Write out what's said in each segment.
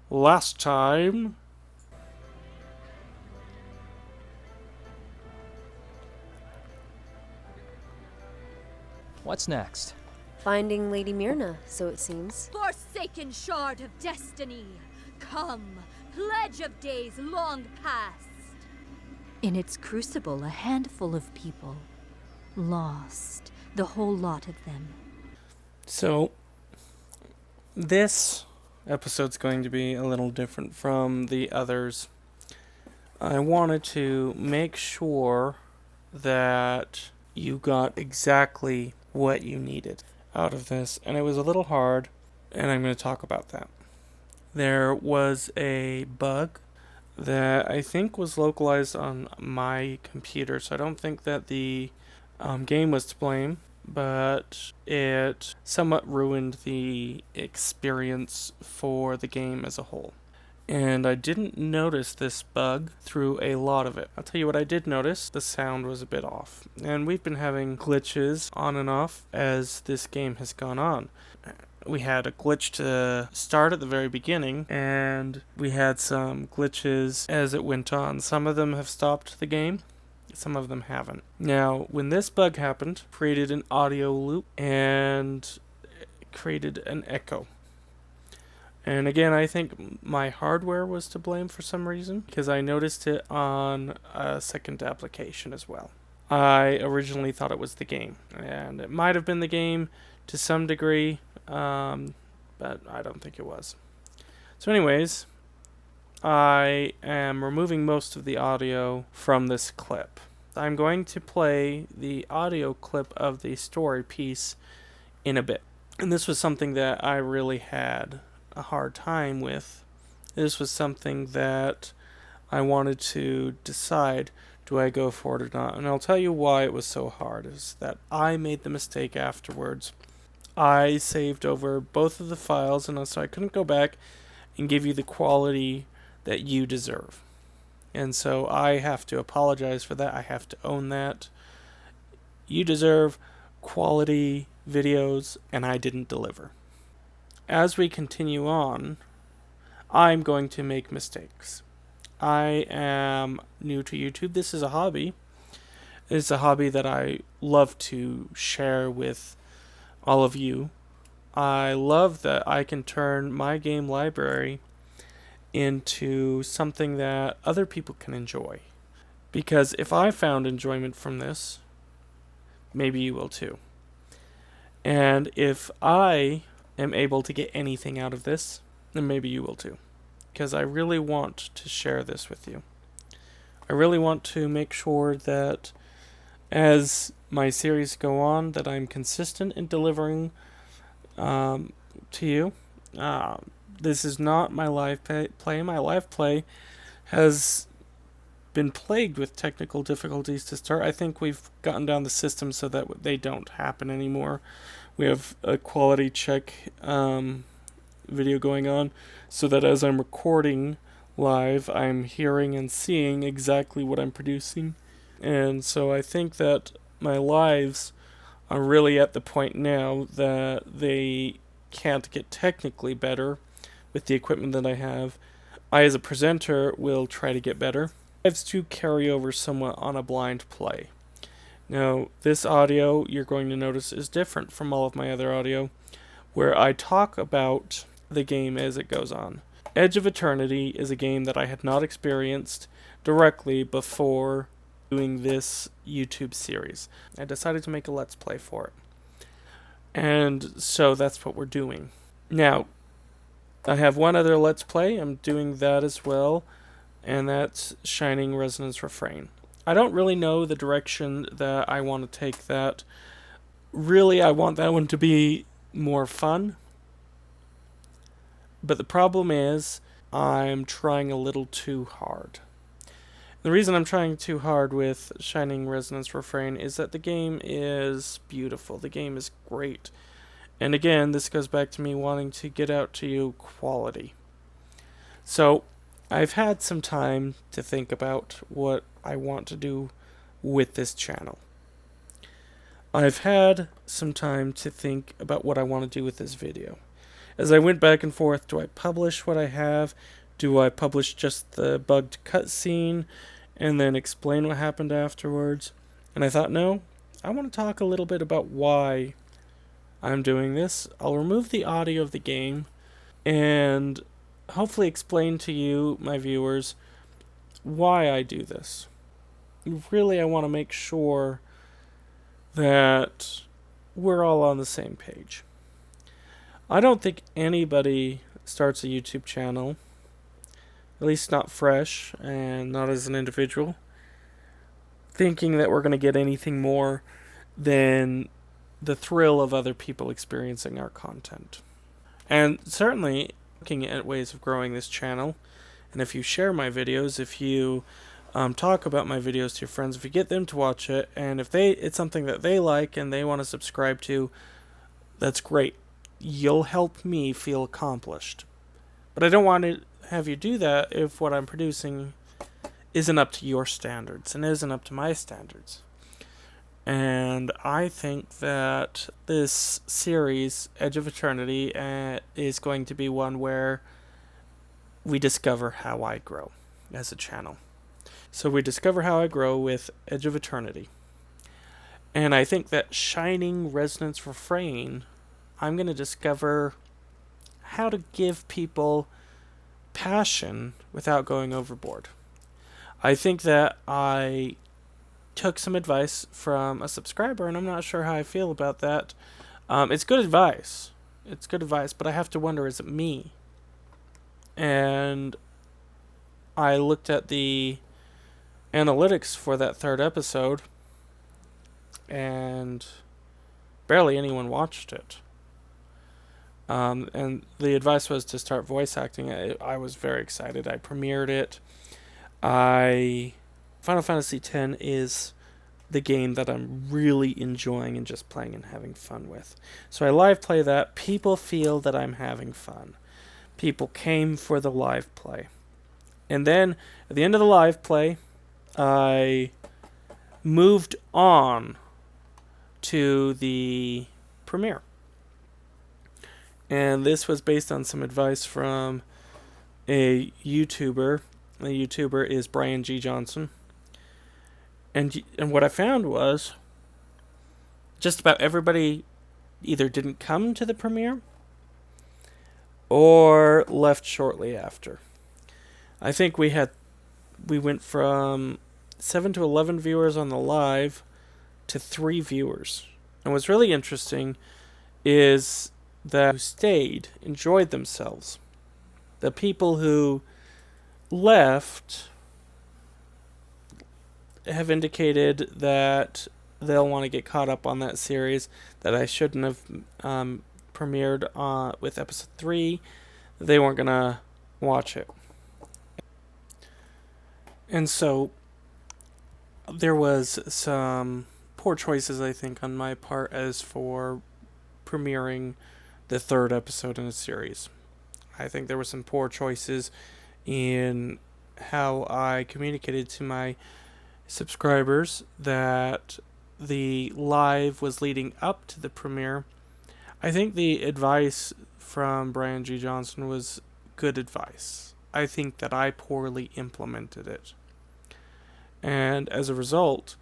Last time... What's next? Finding Lady Myrna, so it seems. Forsaken shard of destiny, come, pledge of days long past. In its crucible, a handful of people. Lost, the whole lot of them. So, this episode's going to be a little different from the others. I wanted to make sure that you got exactly what you needed out of this, and it was a little hard, and I'm going to talk about that. There was a bug that I think was localized on my computer, so I don't think that the game was to blame, but it somewhat ruined the experience for the game as a whole. And I didn't notice this bug through a lot of it. I'll tell you what I did notice. The sound was a bit off. And we've been having glitches on and off as this game has gone on. We had a glitch to start at the very beginning, and we had some glitches as it went on. Some of them have stopped the game, some of them haven't. Now, when this bug happened, it created an audio loop and created an echo. And again, I think my hardware was to blame for some reason, because I noticed it on a second application as well. I originally thought it was the game, and it might have been the game to some degree, but I don't think it was. So anyways, I am removing most of the audio from this clip. I'm going to play the audio clip of the story piece in a bit. And this was something that I really had a hard time with. This was something that I wanted to decide, do I go for it or not? And I'll tell you why it was so hard, is that I made the mistake afterwards. I saved over both of the files, and so I couldn't go back and give you the quality that you deserve. And so I have to apologize for that. I have to own that. You deserve quality videos, and I didn't deliver. As we continue on, I'm going to make mistakes. I am new to YouTube. This is a hobby. It's a hobby that I love to share with all of you. I love that I can turn my game library into something that other people can enjoy. Because if I found enjoyment from this, maybe you will too. And if I am able to get anything out of this, then maybe you will too. Because I really want to share this with you. I really want to make sure that as my series go on, that I'm consistent in delivering to you. This is not my live play. My live play has been plagued with technical difficulties to start. I think we've gotten down the system so that they don't happen anymore. We have a quality check video going on so that as I'm recording live, I'm hearing and seeing exactly what I'm producing. And so I think that my lives are really at the point now that they can't get technically better with the equipment that I have. I, as a presenter, will try to get better. Lives to carry over somewhat on a blind play. Now, this audio, you're going to notice, is different from all of my other audio, where I talk about the game as it goes on. Edge of Eternity is a game that I had not experienced directly before doing this YouTube series. I decided to make a Let's Play for it. And so that's what we're doing. Now, I have one other Let's Play. I'm doing that as well, and that's Shining Resonance Refrain. I don't really know the direction that I want to take that. Really, I want that one to be more fun. But the problem is, I'm trying a little too hard. The reason I'm trying too hard with Shining Resonance Refrain is that the game is beautiful. The game is great. And again, this goes back to me wanting to get out to you quality. So, I've had some time to think about what I want to do with this channel. I've had some time to think about what I want to do with this video. as I went back and forth, do I publish what I have? Do I publish just the bugged cutscene and then explain what happened afterwards? And I thought, no, I want to talk a little bit about why I'm doing this. I'll remove the audio of the game and hopefully explain to you, my viewers, why I do this. Really, I want to make sure that we're all on the same page. I don't think anybody starts a YouTube channel, at least not fresh and not as an individual, thinking that we're going to get anything more than the thrill of other people experiencing our content. And certainly looking at ways of growing this channel, and if you share my videos, if you talk about my videos to your friends, if you get them to watch it, and if it's something that they like and they want to subscribe to, that's great. You'll help me feel accomplished. But I don't want to have you do that if what I'm producing isn't up to your standards and isn't up to my standards. And I think that this series, Edge of Eternity, is going to be one where we discover how I grow as a channel. So we discover how I grow with Edge of Eternity. And I think that Shining Resonance Refrain, I'm going to discover how to give people passion without going overboard. I think that I took some advice from a subscriber, and I'm not sure how I feel about that. It's good advice. It's good advice, but I have to wonder, is it me? And I looked at the analytics for that third episode, and barely anyone watched it. And the advice was to start voice acting. I was very excited. I premiered it. Final Fantasy X is the game that I'm really enjoying and just playing and having fun with. So I live play that. People feel that I'm having fun. People came for the live play. And then at the end of the live play, I moved on to the premiere. And this was based on some advice from a YouTuber. The YouTuber is Brian G. Johnson. And what I found was just about everybody either didn't come to the premiere or left shortly after. I think we went from 7 to 11 viewers on the live to 3 viewers. And what's really interesting is that who stayed enjoyed themselves. The people who left have indicated that they'll want to get caught up on that series, that I shouldn't have premiered with episode 3. They weren't going to watch it. And so there was some poor choices, I think, on my part as for premiering the third episode in a series. I think there were some poor choices in how I communicated to my subscribers that the live was leading up to the premiere. I think the advice from Brian G. Johnson was good advice. I think that I poorly implemented it. And as a result,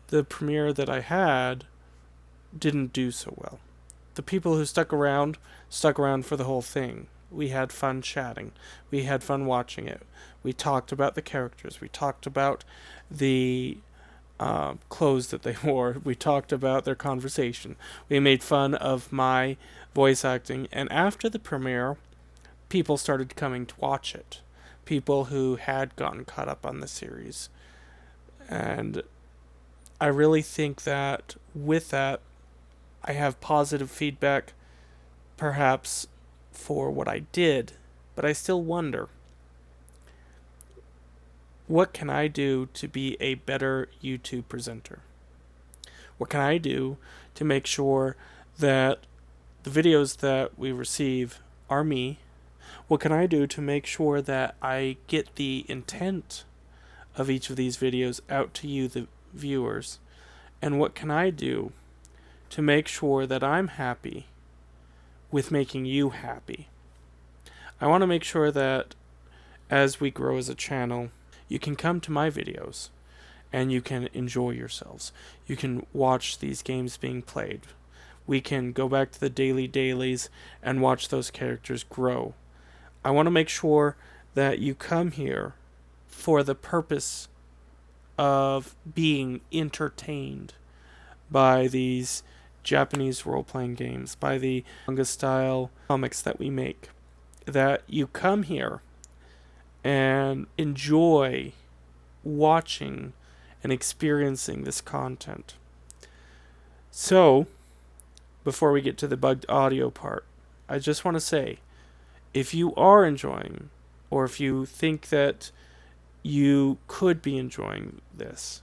the premiere that I had didn't do so well. The people who stuck around for the whole thing. We had fun chatting. We had fun watching it. We talked about the characters. We talked about the clothes that they wore. We talked about their conversation. We made fun of my voice acting. And after the premiere, people started coming to watch it. People who had gotten caught up on the series. And I really think that with that, I have positive feedback, perhaps, for what I did, but I still wonder, what can I do to be a better YouTube presenter? What can I do to make sure that the videos that we receive are me? What can I do to make sure that I get the intent of each of these videos out to you, the viewers? And what can I do to make sure that I'm happy with making you happy. I want to make sure that as we grow as a channel, you can come to my videos and you can enjoy yourselves. You can watch these games being played. We can go back to the dailies and watch those characters grow. I want to make sure that you come here for the purpose of being entertained by these Japanese role-playing games, by the manga-style comics that we make. That you come here and enjoy watching and experiencing this content. So, before we get to the bugged audio part, I just want to say, if you are enjoying, or if you think that you could be enjoying this,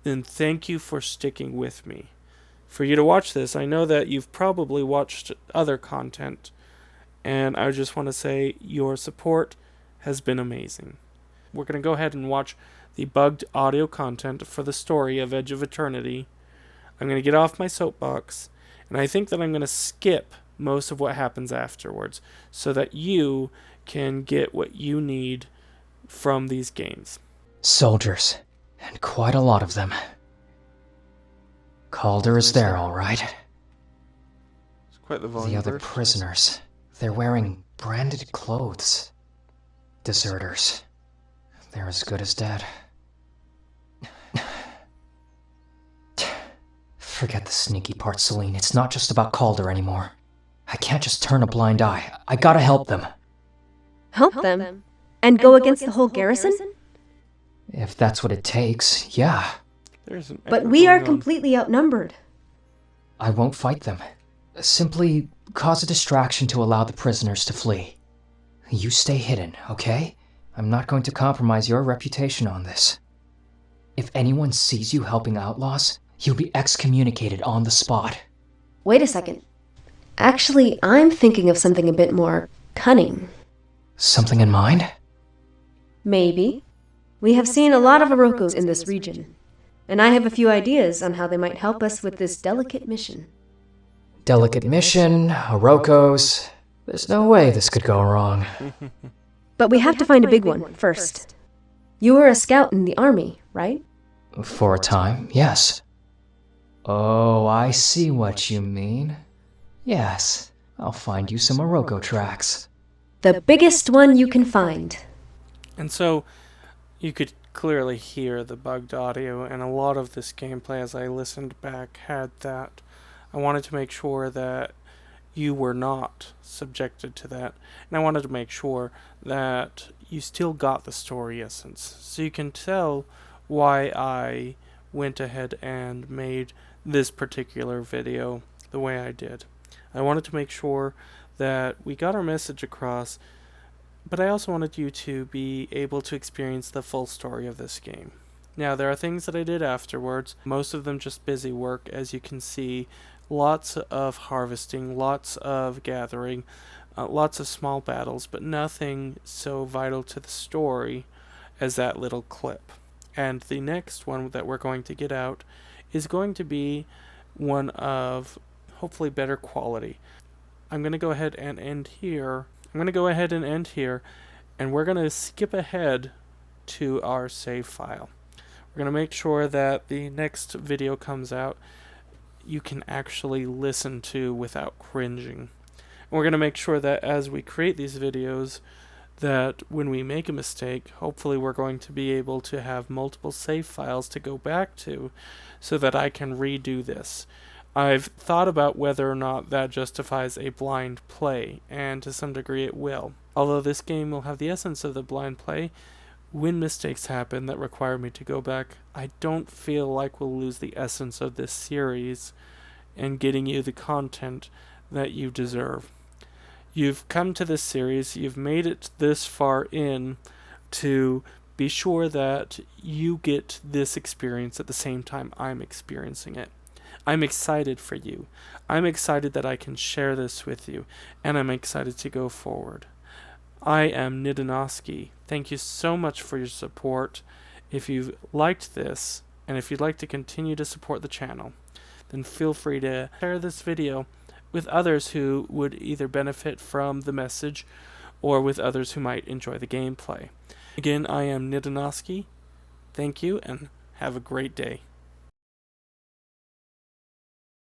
then thank you for sticking with me. For you to watch this, I know that you've probably watched other content, and I just want to say your support has been amazing. We're going to go ahead and watch the bugged audio content for the story of Edge of Eternity. I'm going to get off my soapbox, and I think that I'm going to skip most of what happens afterwards so that you can get what you need from these games. Soldiers, and quite a lot of them. Calder is there, all right. It's quite the volume. The other burst. prisoners, they're wearing branded clothes. Deserters. They're as good as dead. Forget the sneaky part, Celine. It's not just about Calder anymore. I can't just turn a blind eye. I gotta help them. Help them? And go against the whole garrison? If that's what it takes, yeah. There's an But echo we are going on. completely outnumbered. I won't fight them. Simply cause a distraction to allow the prisoners to flee. You stay hidden, okay? I'm not going to compromise your reputation on this. If anyone sees you helping outlaws, you'll be excommunicated on the spot. Wait a second. Actually, I'm thinking of something a bit more cunning. Something in mind? Maybe. We have seen a lot of Orokos in this region, and I have a few ideas on how they might help us with this delicate mission. Delicate mission, Orokos. There's no way this could go wrong. But we have to find a big one first. You were a scout in the army, right? For a time, yes. Oh, I see what you mean. Yes, I'll find you some Oroko tracks. The biggest one you can find. And so you could clearly hear the bugged audio, and a lot of this gameplay as I listened back had that. I wanted to make sure that you were not subjected to that, and I wanted to make sure that you still got the story essence. So you can tell why I went ahead and made this particular video the way I did. I wanted to make sure that we got our message across, but I also wanted you to be able to experience the full story of this game. Now, there are things that I did afterwards, most of them just busy work, as you can see. Lots of harvesting, lots of gathering, lots of small battles, but nothing so vital to the story as that little clip. And the next one that we're going to get out is going to be one of hopefully better quality. I'm going to go ahead and end here. And we're going to skip ahead to our save file. We're going to make sure that the next video comes out you can actually listen to without cringing. And we're going to make sure that as we create these videos, that when we make a mistake, hopefully we're going to be able to have multiple save files to go back to so that I can redo this. I've thought about whether or not that justifies a blind play, and to some degree it will. Although this game will have the essence of the blind play, when mistakes happen that require me to go back, I don't feel like we'll lose the essence of this series and getting you the content that you deserve. You've come to this series, you've made it this far in to be sure that you get this experience at the same time I'm experiencing it. I'm excited for you. I'm excited that I can share this with you, and I'm excited to go forward. I am Ndonosci. Thank you so much for your support. If you've liked this, and if you'd like to continue to support the channel, then feel free to share this video with others who would either benefit from the message or with others who might enjoy the gameplay. Again, I am Ndonosci. Thank you and have a great day.